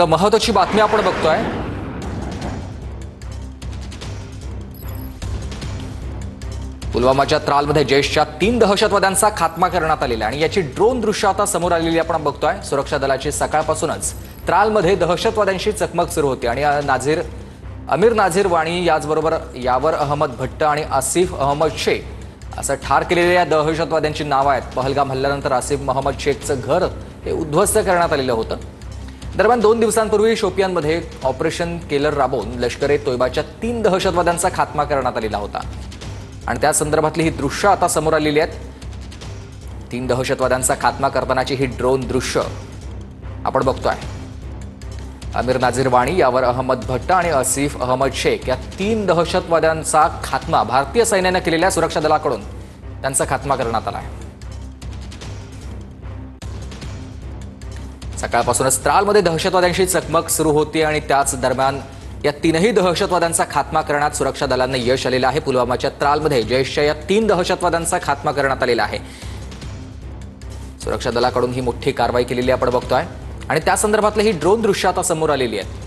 महत्त्वाची बातमी आपण बघतोय। पुलवामाच्या त्रालमध्ये जैशच्या 3 दहशतवाद्यांचा खात्मा करण्यात आलेला आणि याची ड्रोन दृश्य आता समोर आलेली आपण बघतोय। सुरक्षा दलाची सकाळपासूनच त्रालमध्ये दहशतवाद्यांशी चकमक सुरू होती आणि अमीर नाझीर वाणी याचबरोबर यावर अहमद भट्ट आणि आसिफ अहमद शेख असं ठार केलेल्या दहशतवाद्यांची नावं आहेत। पहलगाम हल्ल्यानंतर आसिफ मोहम्मद शेखचं घर हे उद्ध्वस्त करण्यात आलेलं होतं। दरम्यान 2 दिवसांपूर्वी शोपियानमध्ये ऑपरेशन केलर राबवून लष्कर-ए तोयबाच्या 3 दहशतवाद्यांचा खात्मा करण्यात आलेला होता आणि त्या संदर्भातली ही दृश्य आता समोर आलेली आहेत। 3 दहशतवाद्यांचा खात्मा करतानाची ही ड्रोन दृश्य आपण बघतोय। अमीर नाझीर वाणी यावर अहमद भट्ट आणि आसिफ अहमद शेख या 3 दहशतवाद्यांचा खात्मा भारतीय सैन्याने केलेल्या सुरक्षा दलाकडून त्यांचा खात्मा करण्यात आला आहे। सकाळपासूनच त्रालमध्ये दहशतवाद्यांशी चकमक सुरू होती आणि त्याच दरम्यान या 3ही दहशतवाद्यांचा खात्मा करण्यात सुरक्षा दलांना यश आलेलं आहे। पुलवामाच्या त्रालमध्ये जैशच्या या 3 दहशतवाद्यांचा खात्मा करण्यात आलेला आहे। सुरक्षा दलाकडून ही मोठी कारवाई केलेली आपण बघतोय आणि त्या संदर्भातली ही ड्रोन दृश्य आता समोर आलेली आहेत।